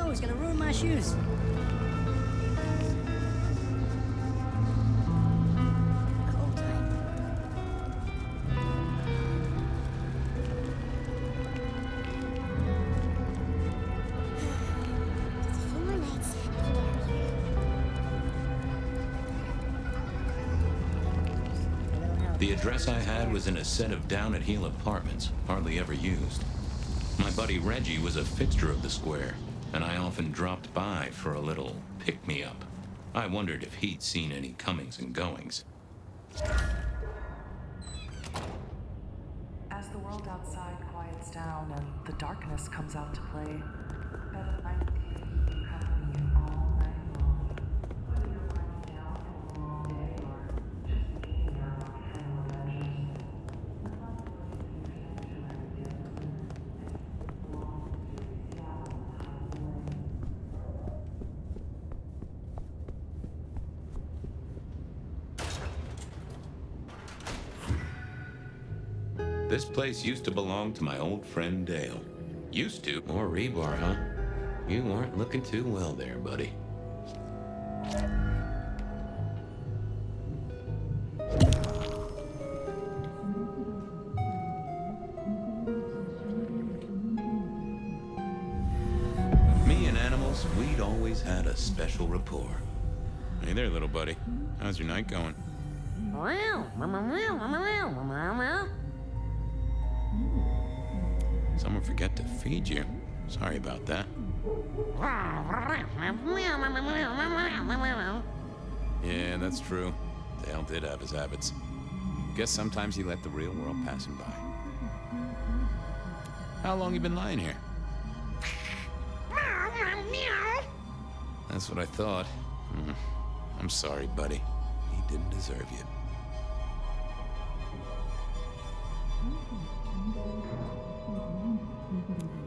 No, he's gonna ruin my shoes. Cold type. Just a few more nights. The address I had was in a set of down-at-heel apartments, hardly ever used. My buddy Reggie was a fixture of the square, and I often dropped by for a little pick-me-up. I wondered if he'd seen any comings and goings. As the world outside quiets down and the darkness comes out to play, Beth and I will keep you company all night long. Whether you're winding down from a long day or just beginning your nocturnal adventures, the possibility of your sanctuary is limited. It belongs to Seattle Highway. This place used to belong to my old friend Dale. Used to? More rebar, huh? You weren't looking too well there, buddy. Me and animals, we'd always had a special rapport. Hey there, little buddy. How's your night going? Someone forget to feed you. Sorry about that. Yeah, that's true. Dale did have his habits. Guess sometimes he let the real world pass him by. How long you been lying here? That's what I thought. I'm sorry, buddy. He didn't deserve you.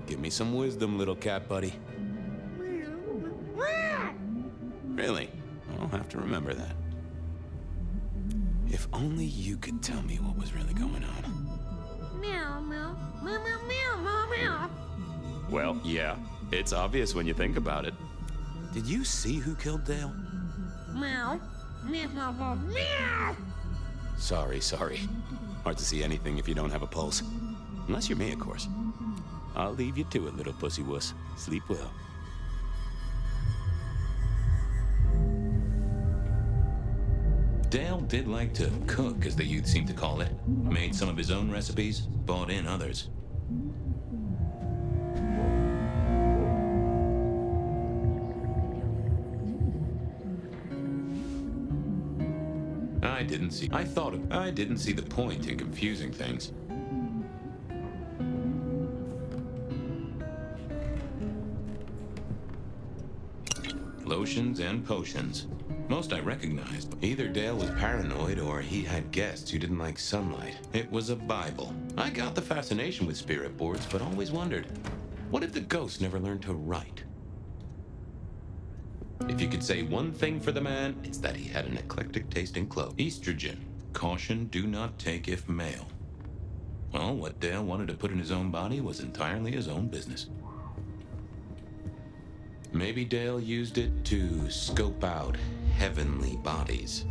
Give me some wisdom, little cat buddy. Really? I'll have to remember that. If only you could tell me what was really going on. Meow, meow, meow, meow, meow, meow, meow. Well, yeah. It's obvious when you think about it. Did you see who killed Dale? Meow, meow, meow, meow, meow. Sorry. Hard to see anything if you don't have a pulse. Unless you're me, of course. I'll leave you to it, little pussy wuss. Sleep well. Dale did like to cook, as the youth seem to call it. Made some of his own recipes, bought in others. I didn't see the point in confusing things. Lotions and potions. Most I recognized. Either Dale was paranoid or he had guests who didn't like sunlight. It was a Bible. I got the fascination with spirit boards, but always wondered, what if the ghost never learned to write? If you could say one thing for the man, it's that he had an eclectic taste in clothes. Estrogen. Caution, do not take if male. Well, what Dale wanted to put in his own body was entirely his own business. Maybe Dale used it to scope out heavenly bodies.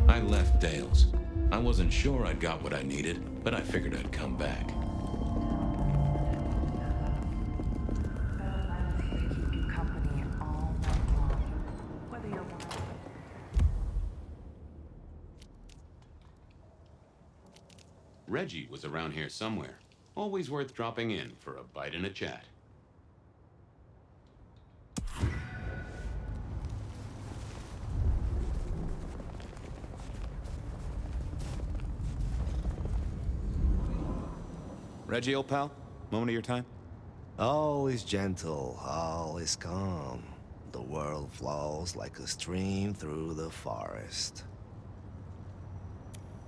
I left Dale's. I wasn't sure I'd got what I needed, but I figured I'd come back. Reggie was around here somewhere. Always worth dropping in for a bite and a chat. Reggie, old pal, moment of your time? Always gentle, always calm. The world flows like a stream through the forest.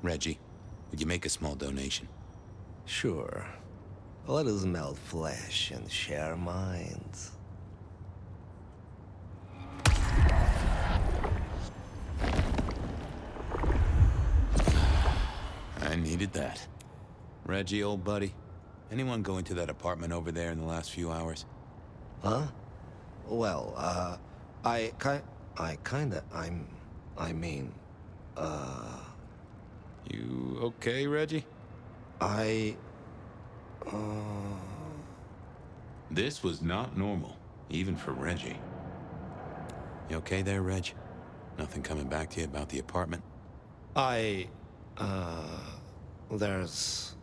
Reggie, would you make a small donation? Sure. Let us melt flesh and share minds. I needed that. Reggie, old buddy. Anyone go into that apartment over there in the last few hours? Huh? Well, I mean, You okay, Reggie? I, This was not normal, even for Reggie. You okay there, Reg? Nothing coming back to you about the apartment? there's...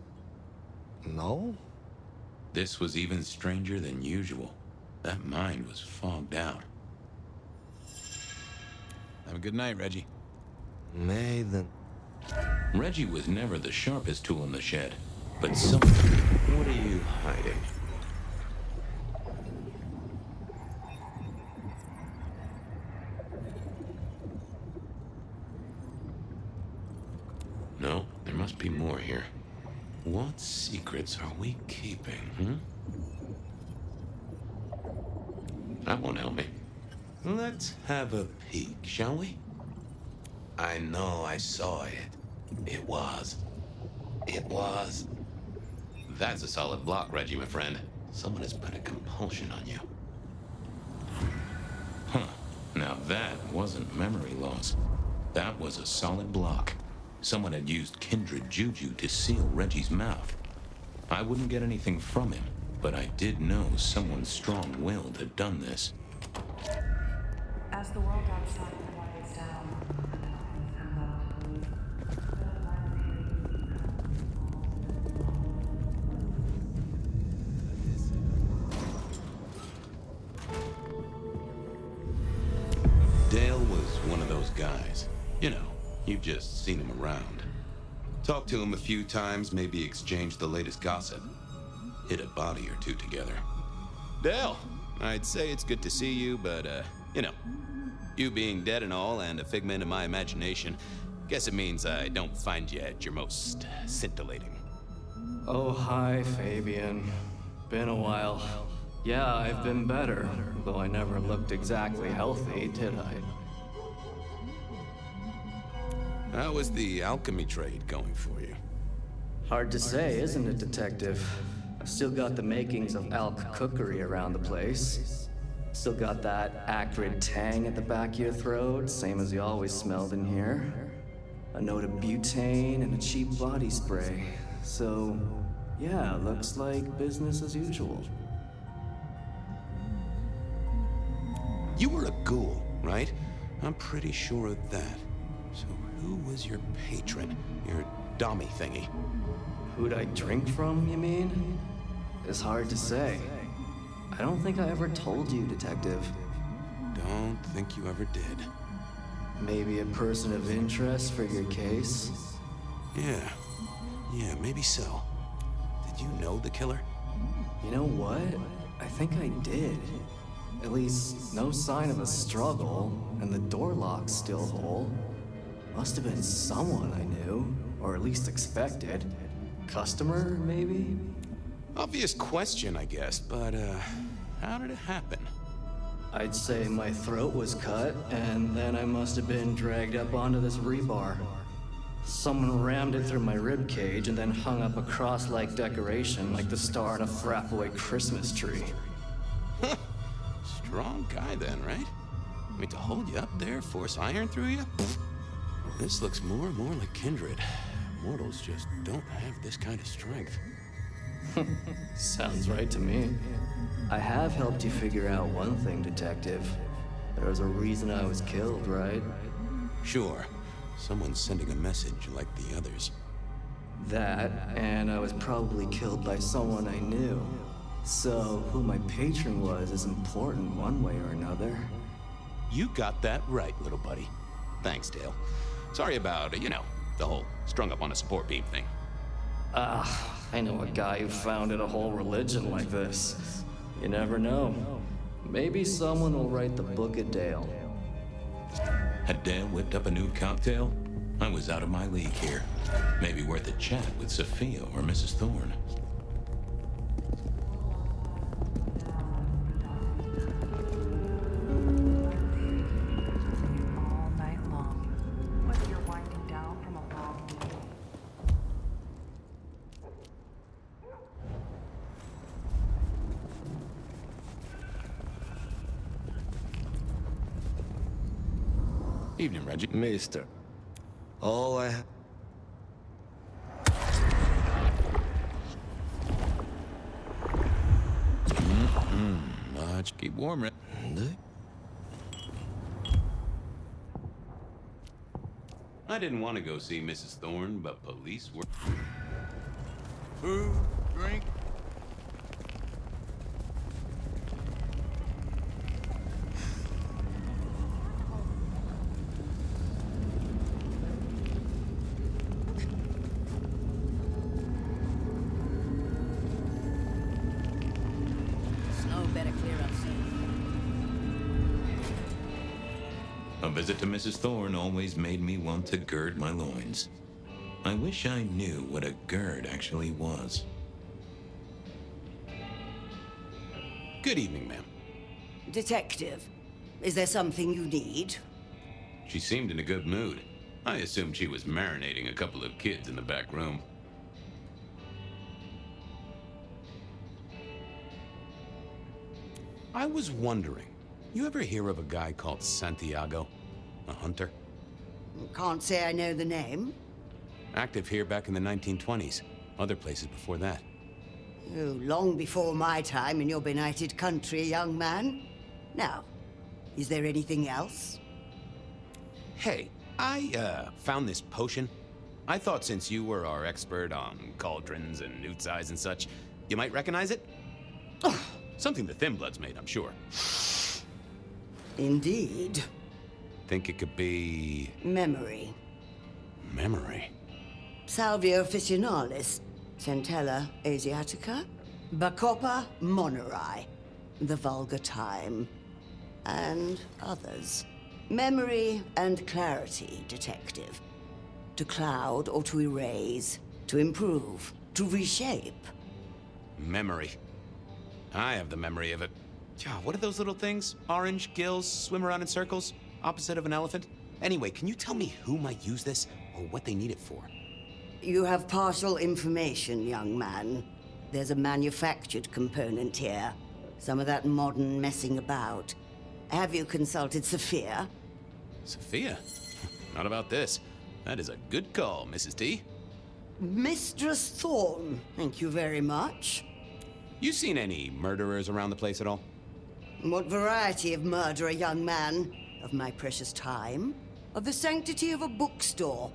No? This was even stranger than usual. That mind was fogged out. Have a good night, Reggie. Maiden. Reggie was never the sharpest tool in the shed, but some... What are you hiding? No, there must be more here. What secrets are we keeping, That won't help me. Let's have a peek, shall we? I know I saw it. It was. That's a solid block, Reggie, my friend. Someone has put a compulsion on you. Huh. Now that wasn't memory loss. That was a solid block. Someone had used kindred juju to seal Reggie's mouth. I wouldn't get anything from him, but I did know someone strong-willed had done this. As the world outside quiets down, the darkness comes out to play. Better find Dale was one of those guys. You know, you've just seen him around. Talked to him a few times, maybe exchanged the latest gossip. Hit a body or two together. Dale, I'd say it's good to see you, but, you know, you being dead and all and a figment of my imagination, guess it means I don't find you at your most scintillating. Oh, hi, Fabian. Been a while. Yeah, I've been better, though I never looked exactly healthy, did I? How was the alchemy trade going for you? Hard to say, isn't it, Detective? I've still got the makings of alch cookery around the place. Still got that acrid tang at the back of your throat, same as you always smelled in here. A note of butane and a cheap body spray. So, yeah, looks like business as usual. You were a ghoul, right? I'm pretty sure of that. So who was your patron? Your dummy thingy? Who'd I drink from, you mean? It's hard to say. I don't think I ever told you, Detective. Don't think you ever did. Maybe a person of interest for your case? Yeah, maybe so. Did you know the killer? You know what? I think I did. At least, no sign of a struggle, and the door lock's still whole. Must have been someone I knew, or at least expected. Customer, maybe? Obvious question, I guess, but, how did it happen? I'd say my throat was cut, and then I must have been dragged up onto this rebar. Someone rammed it through my rib cage and then hung up a cross-like decoration like the star on a throwaway Christmas tree. Strong guy then, right? I mean, to hold you up there, force iron through you? This looks more and more like kindred. Mortals just don't have this kind of strength. Sounds right to me. I have helped you figure out one thing, Detective. There was a reason I was killed, right? Sure. Someone's sending a message like the others. That, and I was probably killed by someone I knew. So, who my patron was is important one way or another. You got that right, little buddy. Thanks, Dale. Sorry about, the whole strung up on a support beam thing. I know a guy who founded a whole religion like this. You never know. Maybe someone will write the Book of Dale. Had Dale whipped up a new cocktail? I was out of my league here. Maybe worth a chat with Sophia or Mrs. Thorne. all night long, whether you're winding down from a long day. Evening, Reggie. Mister, all I Much. Keep warm, Reg. I didn't want to go see Mrs. Thorne, but police were... Food, drink. Snow better clear up soon. A visit to Mrs. Thorne always made me want to gird my loins. I wish I knew what a gird actually was. Good evening, ma'am. Detective, is there something you need? She seemed in a good mood. I assumed she was marinating a couple of kids in the back room. I was wondering, you ever hear of a guy called Santiago? A hunter? Can't say I know the name. Active here back in the 1920s. Other places before that. Oh, long before my time in your benighted country, young man. Now, is there anything else? Hey, I found this potion. I thought since you were our expert on cauldrons and newt eyes and such, you might recognize it? Something the Thin Bloods made, I'm sure. Indeed. Think it could be... Memory. memory. Salvia officinalis, Centella asiatica, Bacopa moneri, the vulgar time, and others. Memory and clarity, detective. To cloud or to erase, to improve, to reshape. Memory. I have the memory of it. What are those little things? Orange gills, swim around in circles, opposite of an elephant? Anyway, can you tell me who might use this, or what they need it for? You have partial information, young man. There's a manufactured component here. Some of that modern messing about. Have you consulted Sophia? Sophia? Not about this. That is a good call, Mrs. T. Mistress Thorne, thank you very much. You seen any murderers around the place at all? What variety of murderer, young man? Of my precious time? Of the sanctity of a bookstore?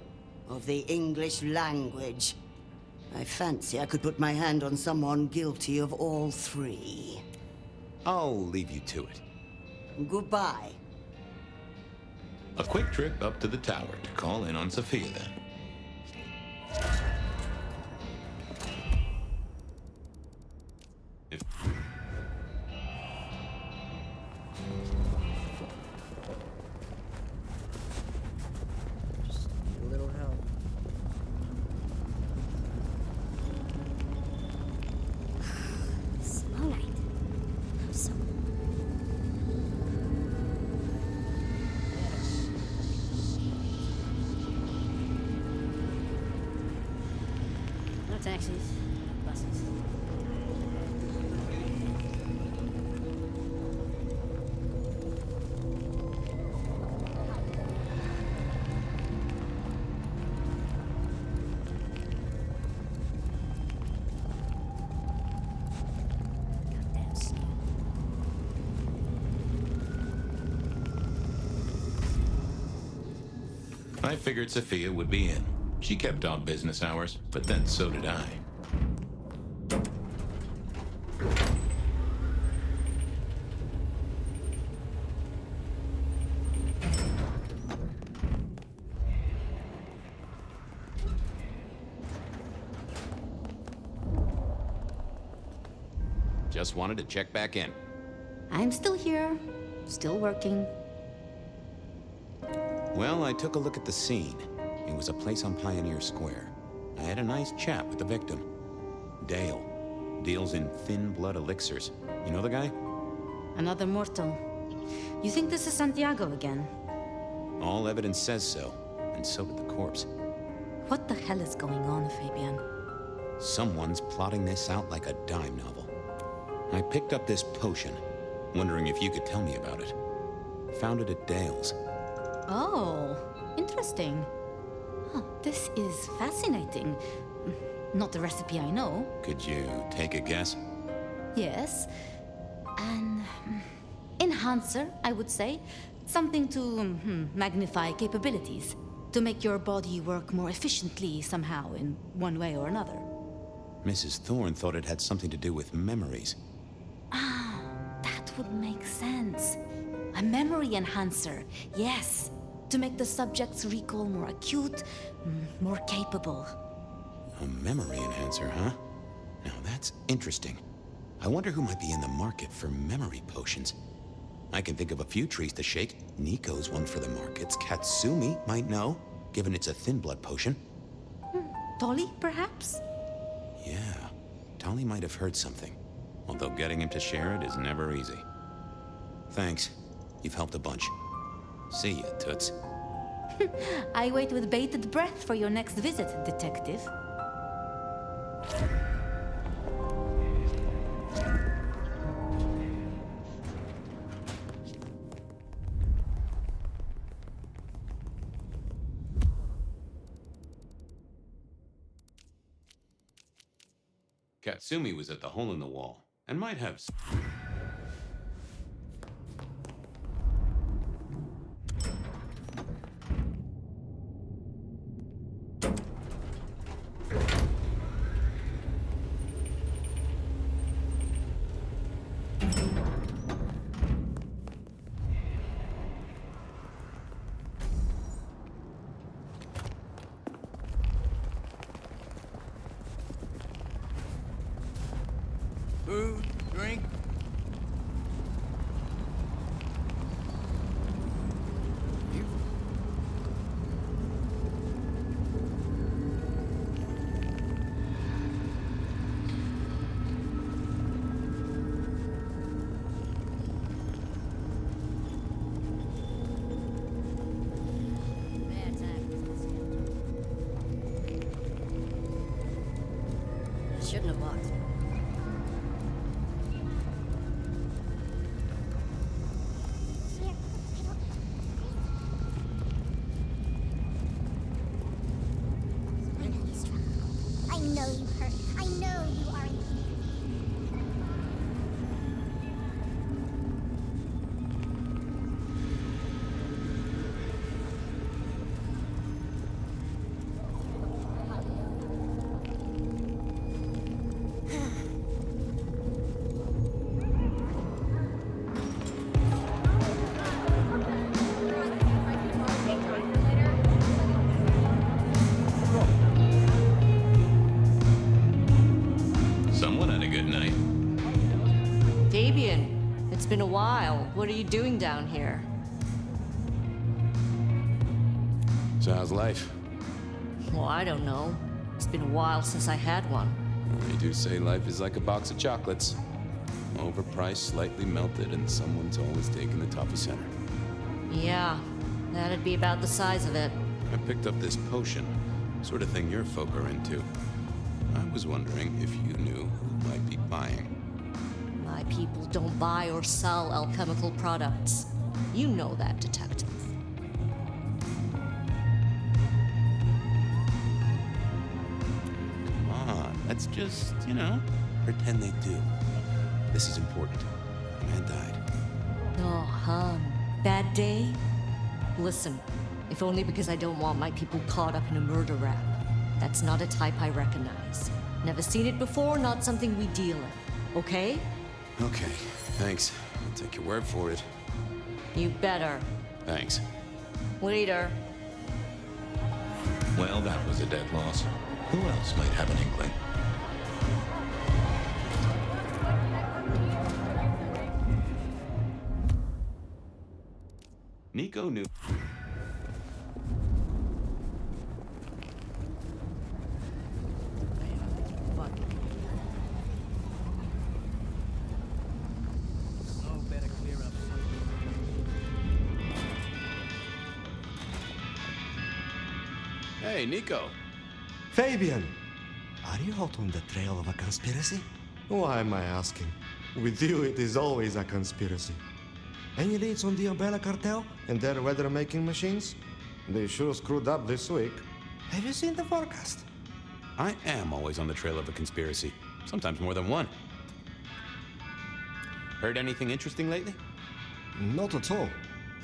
Of the English language? I fancy I could put my hand on someone guilty of all three. I'll leave you to it. Goodbye. A quick trip up to the tower to call in on Sophia then. If... Just need a little help. Small light. So, No taxis, buses. Goddamn snow. I figured Sophia would be in. She kept odd business hours, but then so did I. Just wanted to check back in. I'm still here, still working. Well, I took a look at the scene. It was a place on Pioneer Square. I had a nice chat with the victim. Dale. Deals in thin blood elixirs. You know the guy? Another mortal. You think this is Santiago again? All evidence says so, and so did the corpse. What the hell is going on, Fabian? Someone's plotting this out like a dime novel. I picked up this potion, wondering if you could tell me about it. Found it at Dale's. Oh, interesting. Huh, this is fascinating. Not the recipe I know. Could you take a guess? Yes. An enhancer, I would say. Something to magnify capabilities. To make your body work more efficiently somehow, in one way or another. Mrs. Thorne thought it had something to do with memories. Ah, that would make sense. A memory enhancer, yes. To make the subject's recall more acute, more capable. A memory enhancer, huh? Now that's interesting. I wonder who might be in the market for memory potions. I can think of a few trees to shake. Nico's one for the markets. Katsumi might know, given it's a thin blood potion. Tolly, perhaps? Yeah, Tolly might have heard something. Although getting him to share it is never easy. Thanks. You've helped a bunch. See ya, Toots. I wait with bated breath for your next visit, detective. Katsumi was at the hole in the wall, and might have... Food, drink. Shouldn't have walked. I know you hurt. I know you are. Someone had a good night. Fabian, it's been a while. What are you doing down here? So how's life? Well, I don't know. It's been a while since I had one. They do say life is like a box of chocolates. Overpriced, slightly melted, and someone's always taking the toffee center. Yeah, that'd be about the size of it. I picked up this potion, sort of thing your folk are into. I was wondering if you knew who might be buying. My people don't buy or sell alchemical products. You know that, detective. Come on, let's just, pretend they do. This is important. A man died. Oh, bad day? Listen, if only because I don't want my people caught up in a murder rap. That's not a type I recognize. Never seen it before, not something we deal in. Okay? Okay, thanks. I'll take your word for it. You better. Thanks. Later. Well, that was a dead loss. Who else might have an inkling? Nico knew... Hey, Nico. Fabian! Are you out on the trail of a conspiracy? Why am I asking? With you, it is always a conspiracy. Any leads on the Umbrella Cartel and their weather-making machines? They sure screwed up this week. Have you seen the forecast? I am always on the trail of a conspiracy, sometimes more than one. Heard anything interesting lately? Not at all.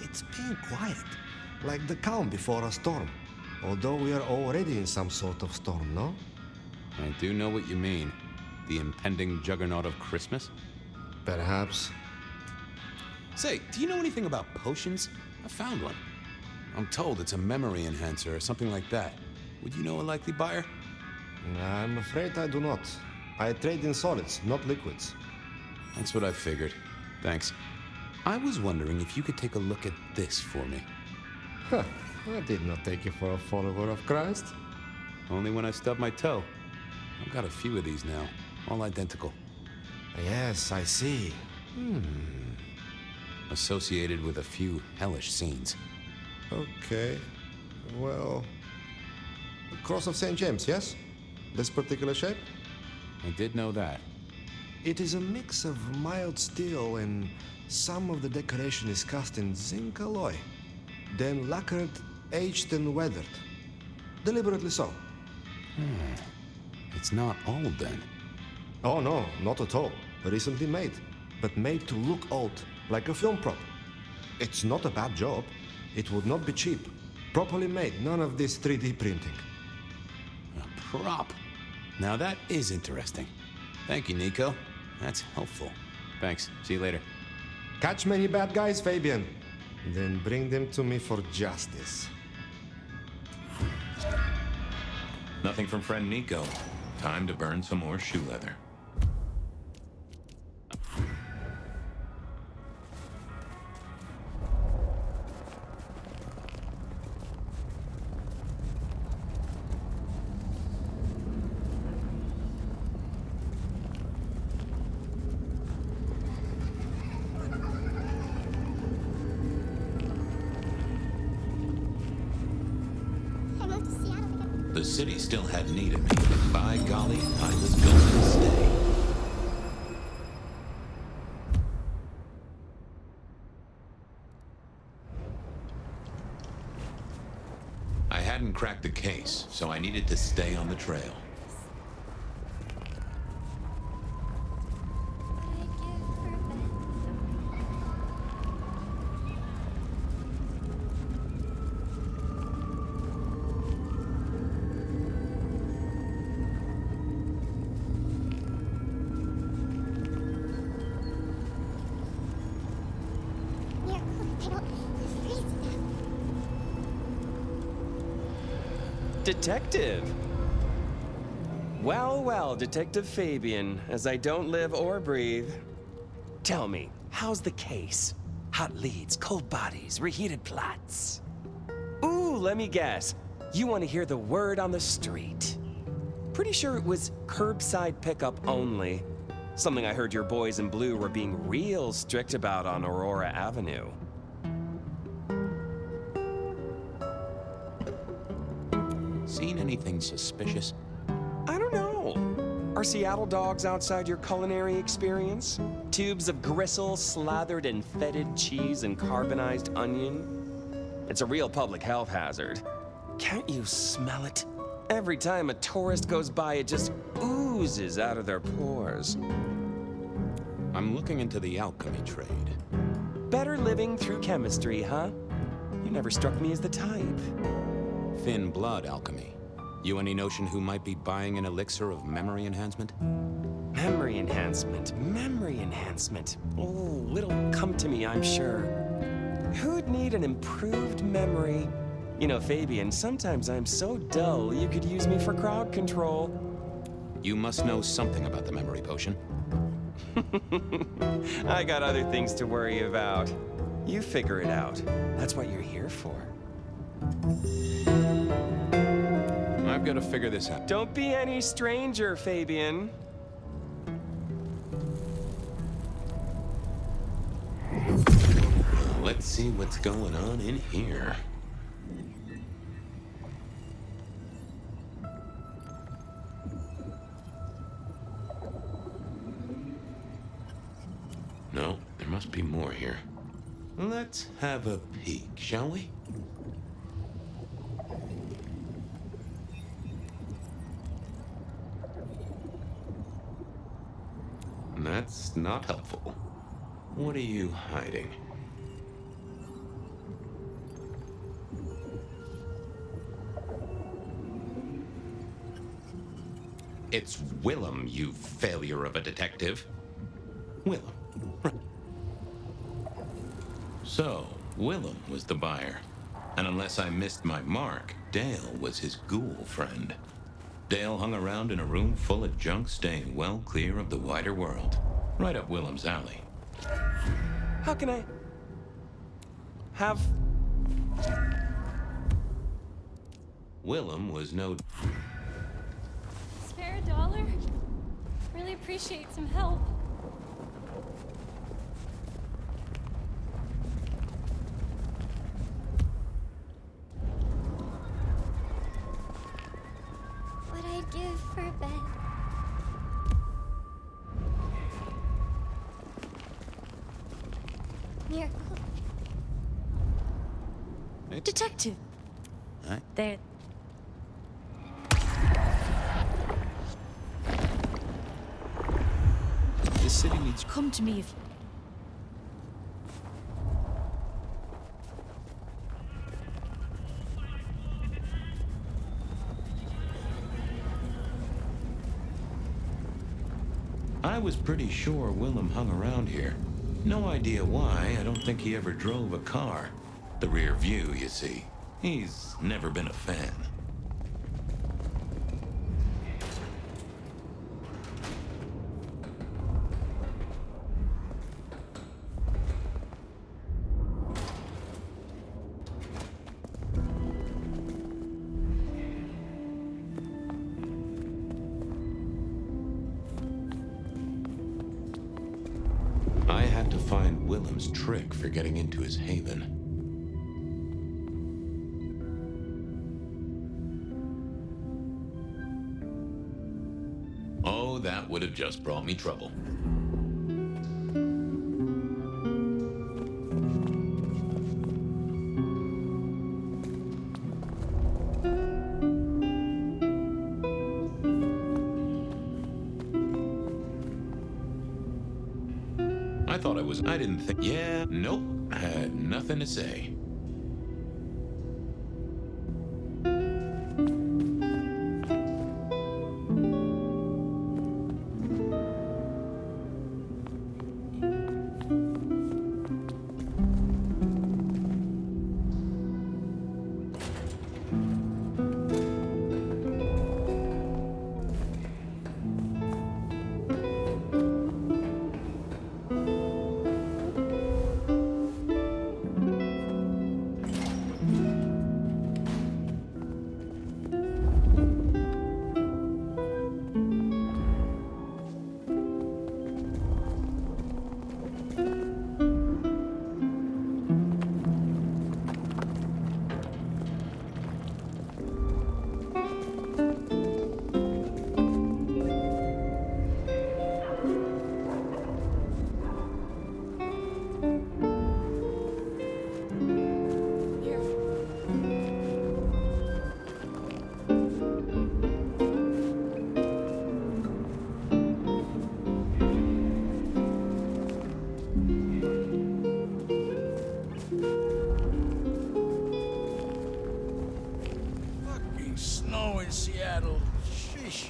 It's been quiet, like the calm before a storm. Although we are already in some sort of storm, no? I do know what you mean. The impending juggernaut of Christmas? Perhaps. Say, do you know anything about potions? I found one. I'm told it's a memory enhancer or something like that. Would you know a likely buyer? I'm afraid I do not. I trade in solids, not liquids. That's what I figured. Thanks. I was wondering if you could take a look at this for me. Huh. I did not take you for a follower of Christ. Only when I stubbed my toe. I've got a few of these now, all identical. Yes, I see. Associated with a few hellish scenes. Okay. Well... the Cross of St. James, yes? This particular shape? I did know that. It is a mix of mild steel and some of the decoration is cast in zinc alloy. Then lacquered, aged and weathered. Deliberately so. It's not old then. Oh no, not at all. Recently made. But made to look old, like a film prop. It's not a bad job. It would not be cheap. Properly made, none of this 3D printing. A prop? Now that is interesting. Thank you, Nico. That's helpful. Thanks. See you later. Catch many bad guys, Fabian. Then bring them to me for justice. Nothing from friend Nico. Time to burn some more shoe leather. The city still had need of me, but by golly, I was going to stay. I hadn't cracked the case, so I needed to stay on the trail. Detective! Well, well, Detective Fabian, as I don't live or breathe. Tell me, how's the case? Hot leads, cold bodies, reheated plots. Ooh, let me guess. You want to hear the word on the street. Pretty sure it was curbside pickup only. Something I heard your boys in blue were being real strict about on Aurora Avenue. Seen anything suspicious? I don't know. Are Seattle dogs outside your culinary experience? Tubes of gristle slathered in fetid cheese and carbonized onion? It's a real public health hazard. Can't you smell it? Every time a tourist goes by, it just oozes out of their pores. I'm looking into the alchemy trade. Better living through chemistry, huh? You never struck me as the type. Thin blood alchemy. You any notion who might be buying an elixir of memory enhancement? Memory enhancement, memory enhancement. Oh, it'll come to me, I'm sure. Who'd need an improved memory? You know, Fabian, sometimes I'm so dull you could use me for crowd control. You must know something about the memory potion. I got other things to worry about. You figure it out. That's what you're here for. I've got to figure this out. Don't be any stranger, Fabian. Let's see what's going on in here. No, there must be more here. Let's have a peek, shall we? That's not helpful. What are you hiding? It's Willem, you failure of a detective. Willem. Right. So, Willem was the buyer. And unless I missed my mark, Dale was his ghoul friend. Dale hung around in a room full of junk, staying well clear of the wider world. Right up Willem's alley. How can I have... Willem was no... Spare a dollar? Really appreciate some help. What I'd give for a bed. Miracle. Detective! Huh? There. This city needs... Come to me if... I was pretty sure Willem hung around here. No idea why. I don't think he ever drove a car. The rear view, you see. He's never been a fan. I had to find Willem's trick for getting into his haven. Oh, that would have just brought me trouble. I didn't think... Yeah, nope. I had nothing to say. Snow in Seattle. Sheesh.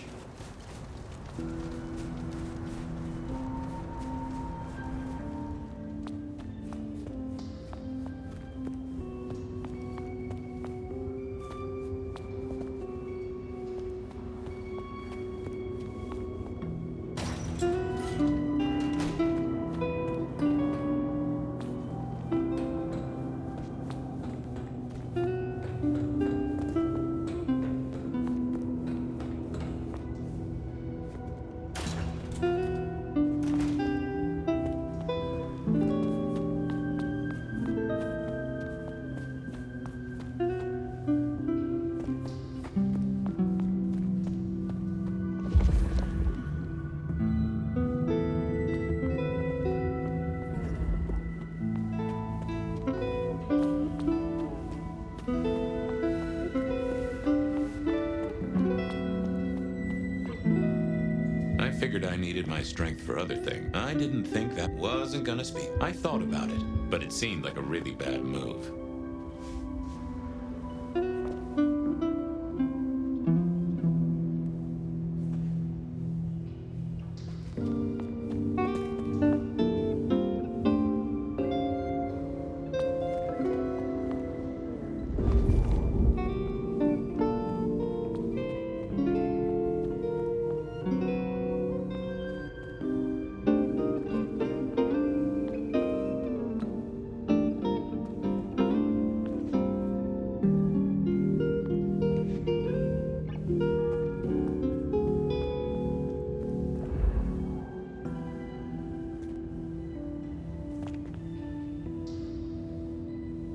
figured I needed my strength for other things. I didn't think that wasn't gonna speak. I thought about it, but it seemed like a really bad move.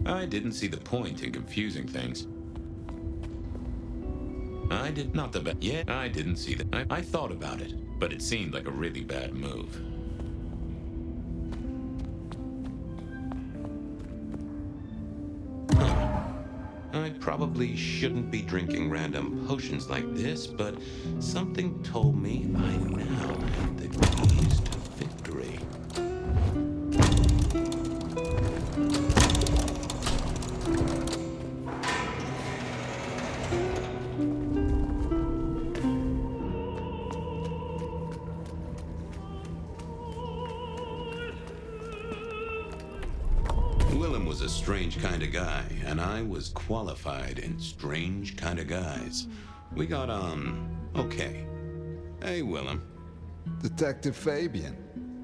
I didn't see the point in confusing things. I did not the best. Yeah, I didn't see that. I thought about it, but it seemed like a really bad move. I probably shouldn't be drinking random potions like this, but something told me I now have the keys to victory. Willem was a strange kind of guy, and I was qualified in strange kind of guys. We got on okay. Hey, Willem. Detective Fabian,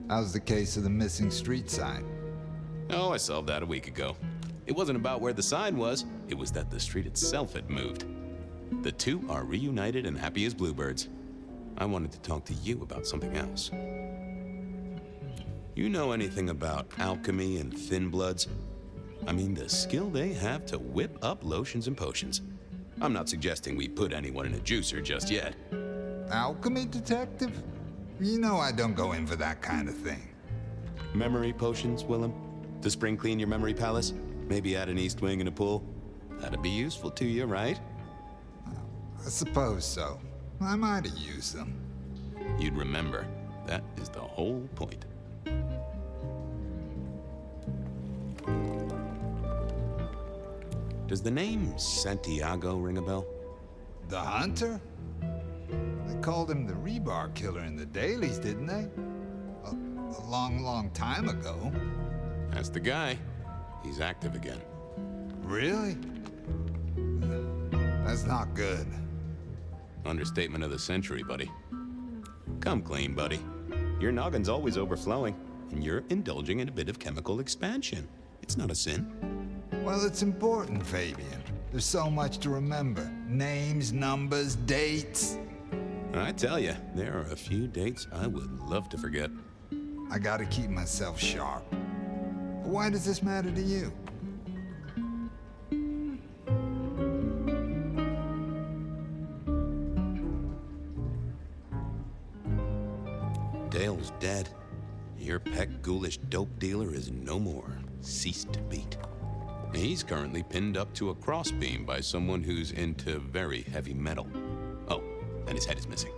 how's the case of the missing street sign? Oh, I solved that a week ago. It wasn't about where the sign was, it was that the street itself had moved. The two are reunited and happy as bluebirds. I wanted to talk to you about something else. You know anything about alchemy and thin bloods? I mean, the skill they have to whip up lotions and potions. I'm not suggesting we put anyone in a juicer just yet. Alchemy detective? You know I don't go in for that kind of thing. Memory potions, Willem? To spring clean your memory palace? Maybe add an east wing and a pool? That'd be useful to you, right? I suppose so. I might have used them. You'd remember. That is the whole point. Does the name Santiago ring a bell? The hunter? They called him the rebar killer in the dailies, didn't they? A long, long time ago. That's the guy. He's active again. Really? That's not good. Understatement of the century, buddy. Come clean, buddy. Your noggin's always overflowing, and you're indulging in a bit of chemical expansion. It's not a sin. Well, it's important, Fabian. There's so much to remember. Names, numbers, dates. I tell you, there are a few dates I would love to forget. I gotta keep myself sharp. But why does this matter to you? Dale's dead. Your peck ghoulish dope dealer is no more. Ceased to beat. He's currently pinned up to a crossbeam by someone who's into very heavy metal. Oh, and his head is missing.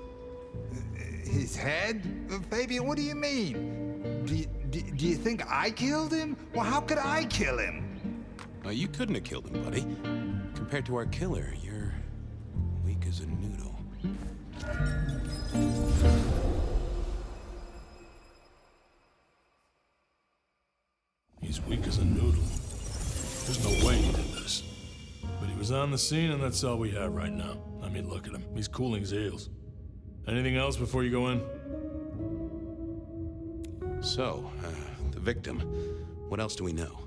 His head? Fabian, what do you mean? Do you think I killed him? Well, how could I kill him? You couldn't have killed him, buddy. Compared to our killer, you're weak as a noodle. He's weak as a noodle. There's no way he did this. But he was on the scene, and that's all we have right now. I mean, look at him. He's cooling his heels. Anything else before you go in? So, the victim. What else do we know?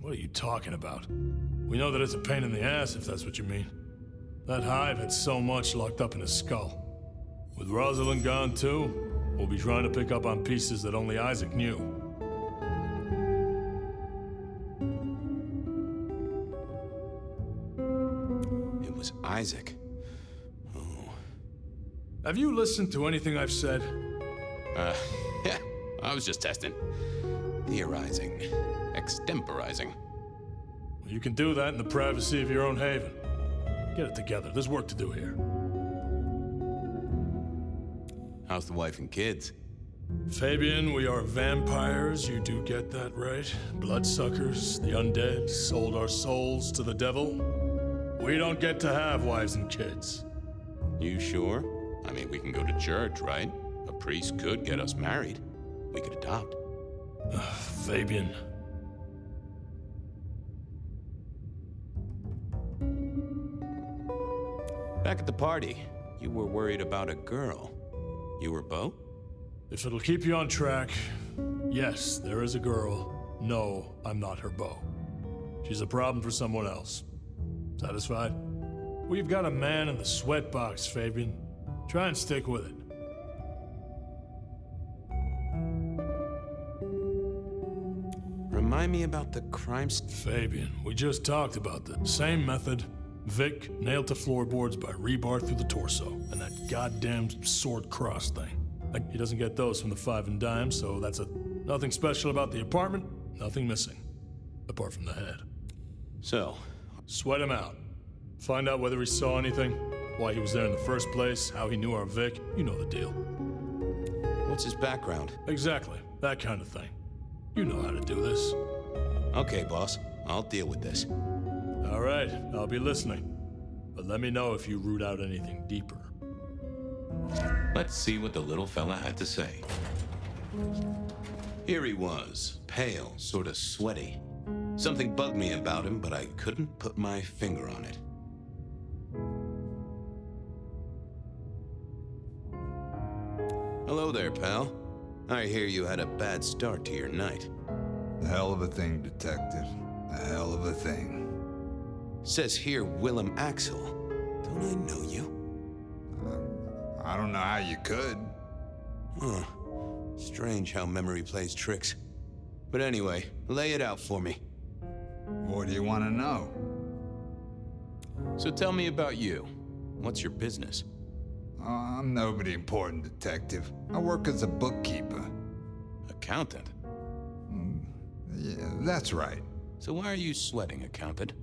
What are you talking about? We know that it's a pain in the ass, if that's what you mean. That hive had so much locked up in his skull. With Rosalind gone too, we'll be trying to pick up on pieces that only Isaac knew. Isaac. Oh. Have you listened to anything I've said? Yeah, I was just testing. Theorizing. Extemporizing. Well, you can do that in the privacy of your own haven. Get it together. There's work to do here. How's the wife and kids? Fabian, we are vampires, you do get that right? Bloodsuckers, the undead, sold our souls to the devil. We don't get to have wives and kids. You sure? I mean, we can go to church, right? A priest could get us married. We could adopt. Fabian. Back at the party, you were worried about a girl. You were Beau? If it'll keep you on track, yes, there is a girl. No, I'm not her beau. She's a problem for someone else. Satisfied? We've got a man in the sweatbox, Fabian. Try and stick with it. Remind me about the crimes. Fabian, we just talked about the same method. Vic nailed to floorboards by rebar through the torso, and that goddamn sword cross thing. Like, he doesn't get those from the five and dime, so that's nothing special about the apartment, nothing missing. Apart from the head. So? Sweat him out. Find out whether he saw anything, why he was there in the first place, how he knew our Vic. You know the deal. What's his background? Exactly, that kind of thing. You know how to do this. Okay, boss. I'll deal with this. All right, I'll be listening. But let me know if you root out anything deeper. Let's see what the little fella had to say. Here he was, pale, sort of sweaty. Something bugged me about him, but I couldn't put my finger on it. Hello there, pal. I hear you had a bad start to your night. A hell of a thing, Detective. A hell of a thing. Says here Willem Axel. Don't I know you? I don't know how you could. Huh. Strange how memory plays tricks. But anyway, lay it out for me. What do you want to know? So tell me about you. What's your business? I'm nobody important, Detective. I work as a bookkeeper. Accountant? Yeah, that's right. So why are you sweating, accountant?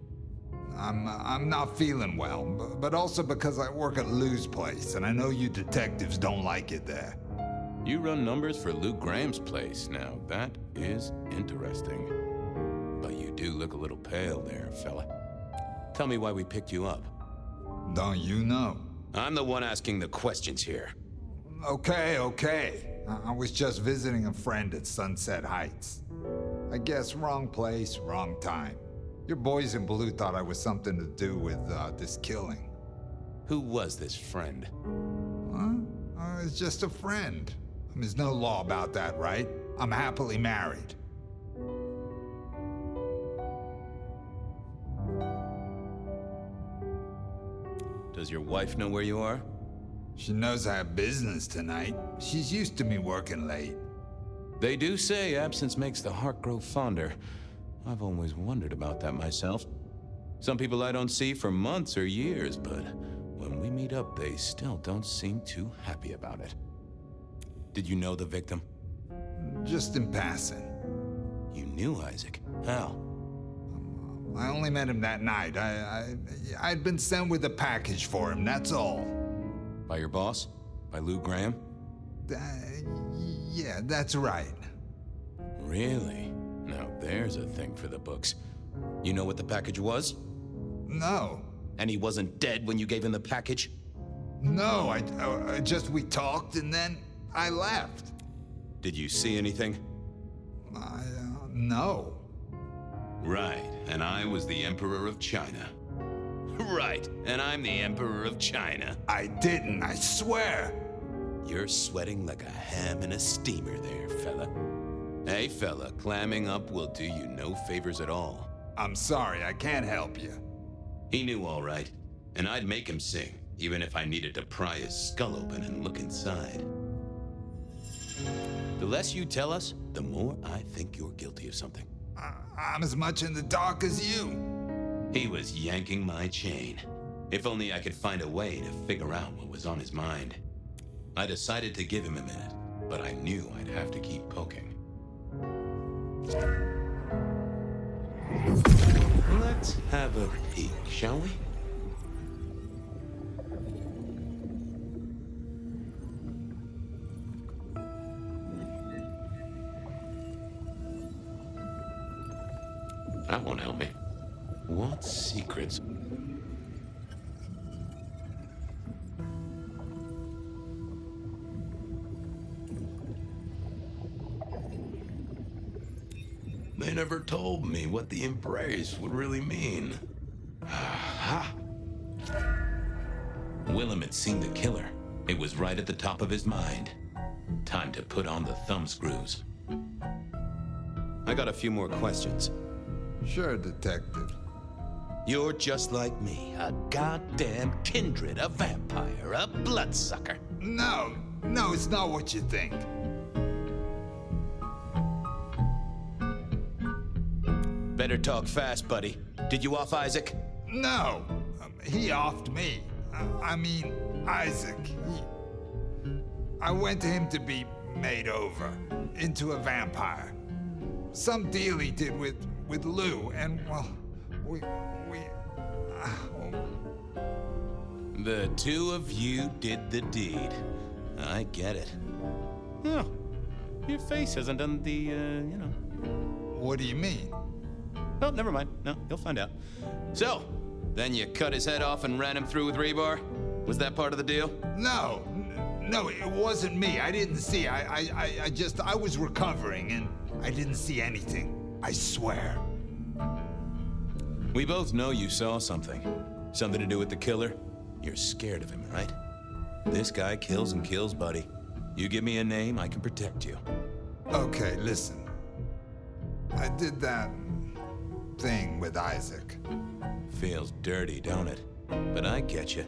I'm not feeling well, but also because I work at Lou's place, and I know you detectives don't like it there. You run numbers for Lou Graham's place. Now, that is interesting. But you do look a little pale there, fella. Tell me why we picked you up. Don't you know? I'm the one asking the questions here. Okay. I was just visiting a friend at Sunset Heights. I guess wrong place, wrong time. Your boys in blue thought I was something to do with this killing. Who was this friend? It's just a friend. There's no law about that, right? I'm happily married. Does your wife know where you are? She knows I have business tonight. She's used to me working late. They do say absence makes the heart grow fonder. I've always wondered about that myself. Some people I don't see for months or years, but when we meet up, they still don't seem too happy about it. Did you know the victim? Just in passing. You knew Isaac? How? I only met him that night. I'd been sent with a package for him, that's all. By your boss? By Lou Graham? Yeah, that's right. Really? Now there's a thing for the books. You know what the package was? No. And he wasn't dead when you gave him the package? No, we talked and then I left. Did you see anything? No. Right, and I was the Emperor of China. Right, and I'm the Emperor of China. I didn't, I swear. You're sweating like a ham in a steamer there, fella. Hey, fella, clamming up will do you no favors at all. I'm sorry, I can't help you. He knew all right, and I'd make him sing, even if I needed to pry his skull open and look inside. The less you tell us, the more I think you're guilty of something. I'm as much in the dark as you. He was yanking my chain. If only I could find a way to figure out what was on his mind. I decided to give him a minute, but I knew I'd have to keep poking. Let's have a peek, shall we? That won't help me. What secrets? They never told me what the embrace would really mean. Ha! Willem had seen the killer. It was right at the top of his mind. Time to put on the thumbscrews. I got a few more questions. Sure, Detective. You're just like me, a goddamn kindred, a vampire, a bloodsucker. No, it's not what you think. Better talk fast, buddy. Did you off Isaac? No, he offed me. I mean, Isaac. I went to him to be made over into a vampire. Some deal he did with Lou, and well, we. The two of you did the deed. I get it. Oh, your face hasn't done the, What do you mean? Well, never mind. No, you'll find out. So, then you cut his head off and ran him through with rebar? Was that part of the deal? No, it wasn't me. I didn't see. I was recovering and I didn't see anything. I swear. We both know you saw something. Something to do with the killer? You're scared of him, right? This guy kills and kills, buddy. You give me a name, I can protect you. Okay, listen. I did that thing with Isaac. Feels dirty, don't it? But I get you.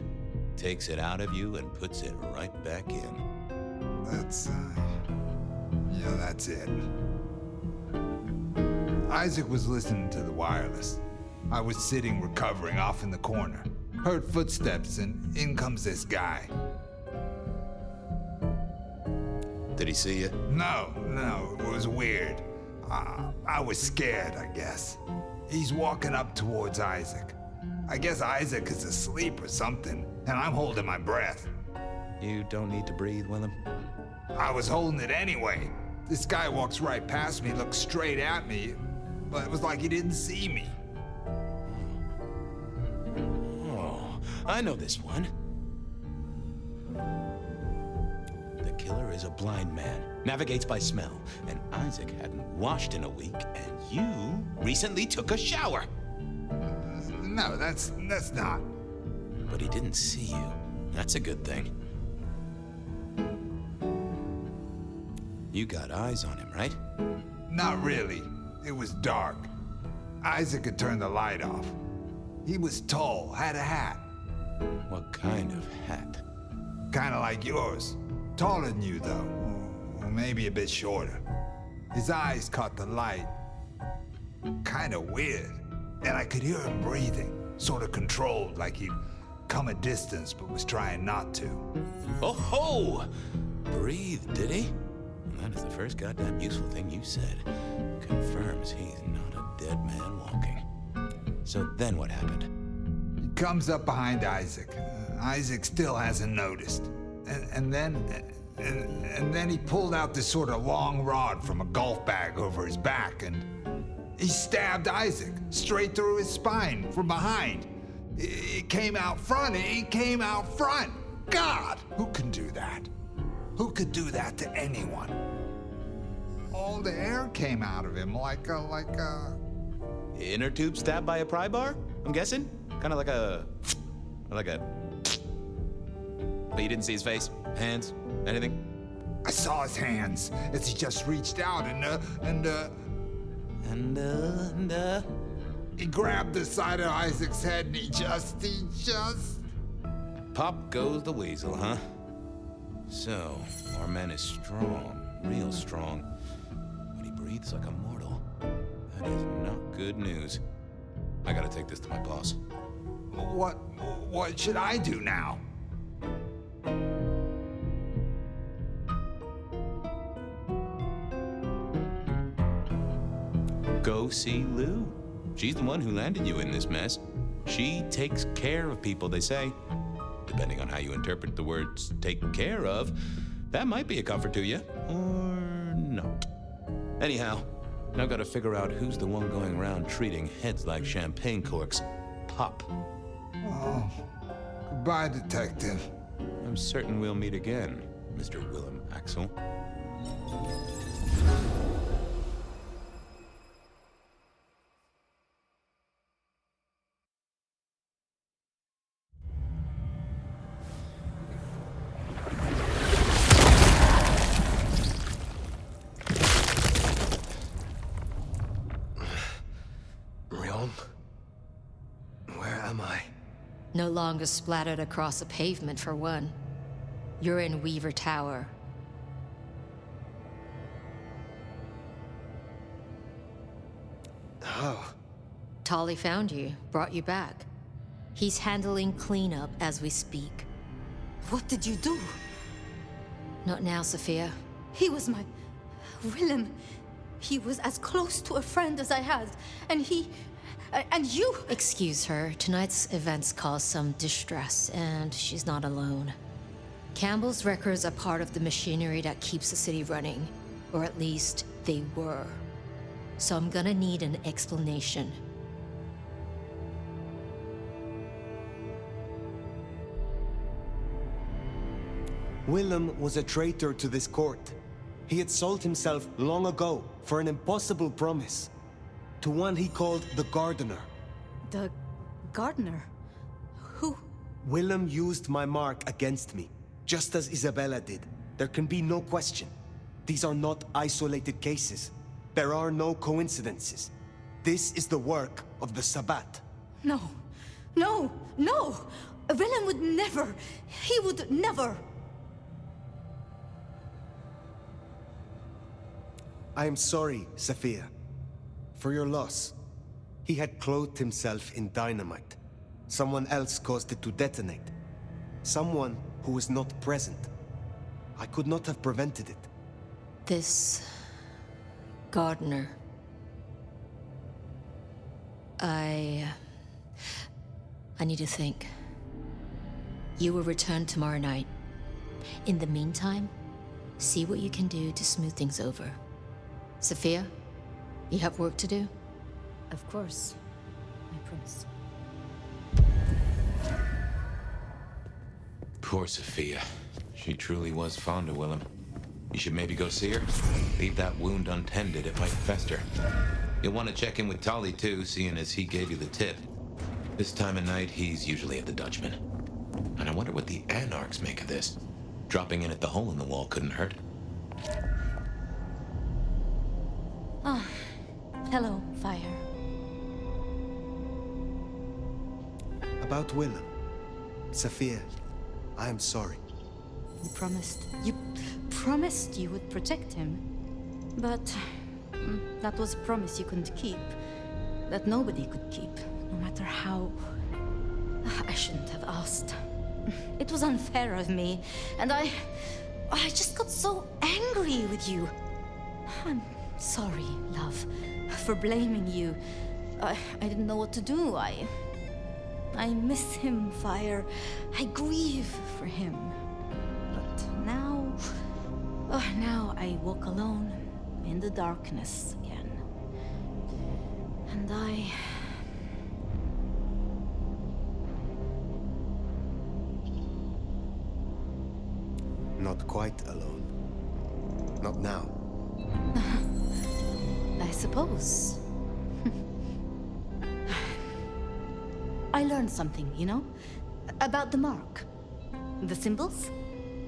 Takes it out of you and puts it right back in. That's it. Isaac was listening to the wireless. I was sitting recovering off in the corner. Heard footsteps and in comes this guy. Did he see you? No, it was weird. I was scared, I guess. He's walking up towards Isaac. I guess Isaac is asleep or something, and I'm holding my breath. You don't need to breathe, Willem. I was holding it anyway. This guy walks right past me, looks straight at me, but it was like he didn't see me. Oh, I know this one. The killer is a blind man, navigates by smell, and Isaac hadn't washed in a week, and you recently took a shower. No, that's not. But he didn't see you. That's a good thing. You got eyes on him, right? Not really. It was dark. Isaac had turned the light off. He was tall, had a hat. What kind of hat? Kinda like yours. Taller than you, though. Or maybe a bit shorter. His eyes caught the light. Kinda weird. And I could hear him breathing. Sorta controlled, like he'd come a distance but was trying not to. Oh ho! Breathe, did he? That is the first goddamn useful thing you said. Confirms he's not a dead man walking. So then what happened? He comes up behind Isaac. Isaac still hasn't noticed. And then he pulled out this sort of long rod from a golf bag over his back, and he stabbed Isaac straight through his spine from behind. It came out front. It came out front. God, who can do that? Who could do that to anyone? All the air came out of him like a... Inner tube stabbed by a pry bar? I'm guessing? Kind of like a... But you didn't see his face? Hands? Anything? I saw his hands as he just reached out and he grabbed the side of Isaac's head and he just... Pop goes the weasel, huh? So, our man is strong, real strong, but he breathes like a mortal. That is not good news. I gotta take this to my boss. What should I do now? Go see Lou. She's the one who landed you in this mess. She takes care of people, they say. Depending on how you interpret the words take care of, that might be a comfort to you, or not. Anyhow, Now gotta figure out who's the one going around treating heads like champagne corks. Pop. Oh, goodbye, Detective. I'm certain we'll meet again, Mr. Willem Axel. Realm? Where am I? No longer splattered across a pavement, for one. You're in Weaver Tower. Oh. Tolly found you, brought you back. He's handling cleanup as we speak. What did you do? Not now, Sophia. He was my... Willem. He was as close to a friend as I had. And he... and you... Excuse her. Tonight's events caused some distress, and she's not alone. Campbell's records are part of the machinery that keeps the city running. Or at least, they were. So I'm gonna need an explanation. Willem was a traitor to this court. He had sold himself long ago for an impossible promise. To one he called the Gardener. The... gardener? Who? Willem used my mark against me, just as Isabella did. There can be no question. These are not isolated cases. There are no coincidences. This is the work of the Sabbat. No. No! No! Willem would never... He would never... I am sorry, Sophia, for your loss. He had clothed himself in dynamite. Someone else caused it to detonate. Someone who was not present. I could not have prevented it. This... gardener... I need to think. You will return tomorrow night. In the meantime, see what you can do to smooth things over. Sophia, you have work to do? Of course, my prince. Poor Sophia. She truly was fond of Willem. You should maybe go see her. Leave that wound untended, it might fester. You'll want to check in with Tolly too, seeing as he gave you the tip. This time of night, he's usually at the Dutchman. And I wonder what the Anarchs make of this. Dropping in at the hole in the wall couldn't hurt. Ah, hello, Fire. About Willem. Sophia, I am sorry. You promised you would protect him. But that was a promise you couldn't keep. That nobody could keep, no matter how... I shouldn't have asked. It was unfair of me, and I just got so angry with you. I'm sorry, love, for blaming you. I didn't know what to do. I miss him, Fire. I grieve for him. But now... now I walk alone in the darkness again. And I... Not quite alone. Not now. I suppose. I learned something, you know? About the mark. The symbols?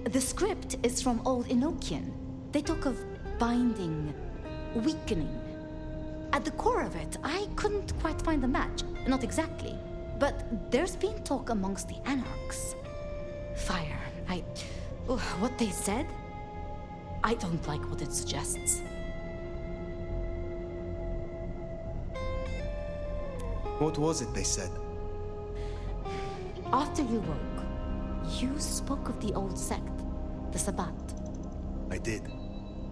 The script is from Old Enochian. They talk of binding, weakening. At the core of it, I couldn't quite find the match. Not exactly. But there's been talk amongst the Anarchs. Fire, what they said? I don't like what it suggests. What was it they said? After you woke, you spoke of the old sect, the Sabbat. I did.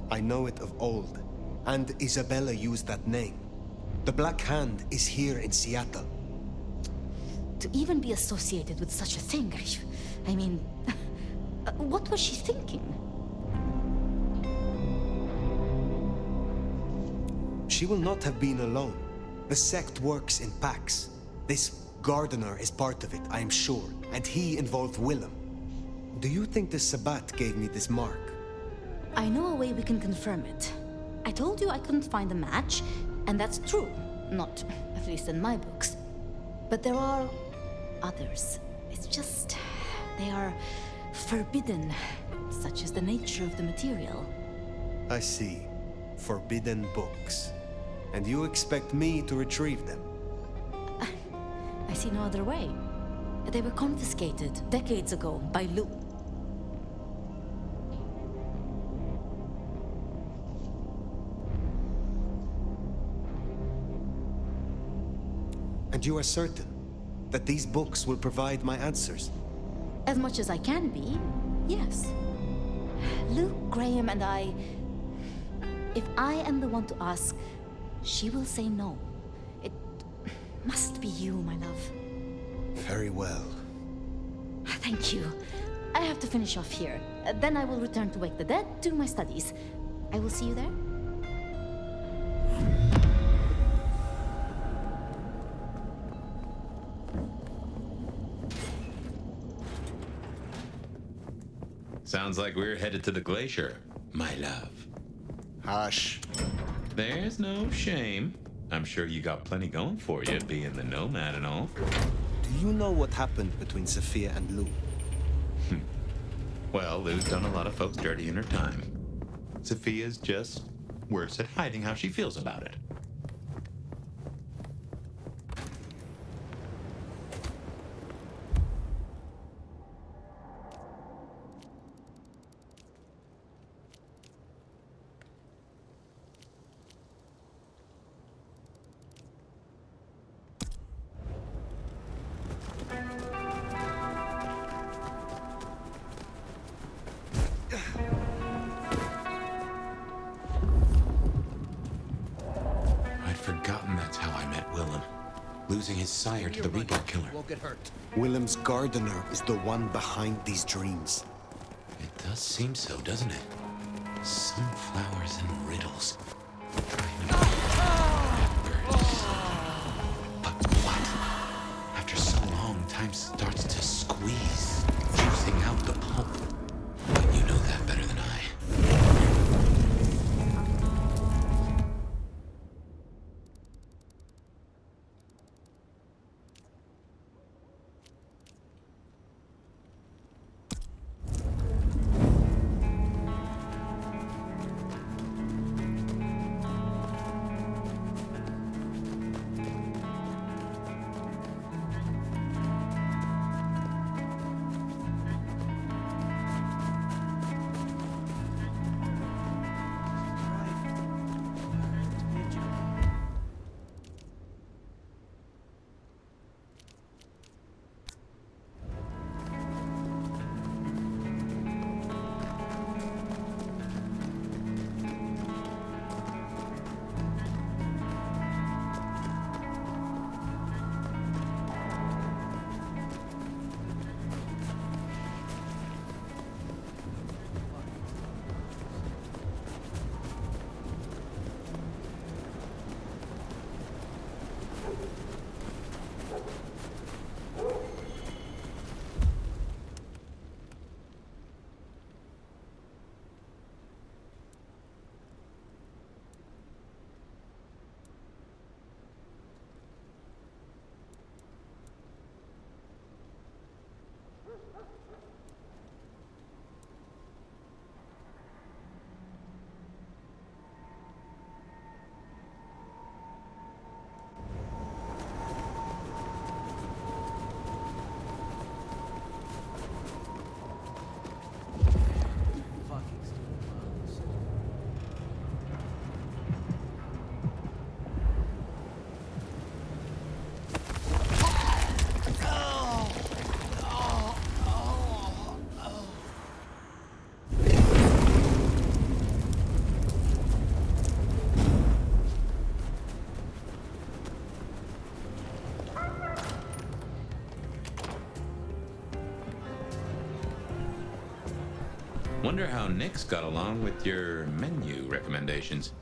I know it of old. And Isabella used that name. The Black Hand is here in Seattle. To even be associated with such a thing, I mean... what was she She will not have been alone. The sect works in packs. This gardener is part of it, I am sure, and he involved Willem. Do you think the Sabbat gave me this mark? I know a way we can confirm it. I told you I couldn't find a match, and that's true. Not, at least in my books. But there are others. It's just, they are forbidden, such is the nature of the material. I see. Forbidden books. And you expect me to retrieve them? I see no other way. They were confiscated decades ago by Lou. And you are certain that these books will provide my answers? As much as I can be, yes. Luke, Graham, and I... If I am the one to ask, she will say no. It must be you, my love. Very well. Thank you. I have to finish off here. Then I will return to Wake the Dead, do my studies. I will see you there. Sounds like we're headed to the glacier, my love. Hush. There's no shame. I'm sure you got plenty going for you, being the nomad and all. Do you know what happened between Sophia and Lou? Well, Lou's done a lot of folks dirty in her time. Sophia's just worse at hiding how she feels about it. Forgotten that's how I met Willem. Losing his sire to the Reaper killer. Won't get hurt. Willem's gardener is the one behind these dreams. It does seem so, doesn't it? Sunflowers and riddles. Trying to But what? After so long, time starts to squeeze, juicing out the pulp. But you know that better than I. Wonder how Nick's got along with your menu recommendations.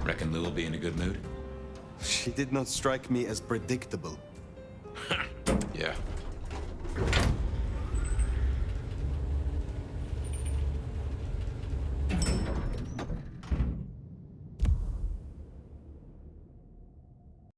Reckon Lou will be in a good mood? She did not strike me as predictable. Yeah,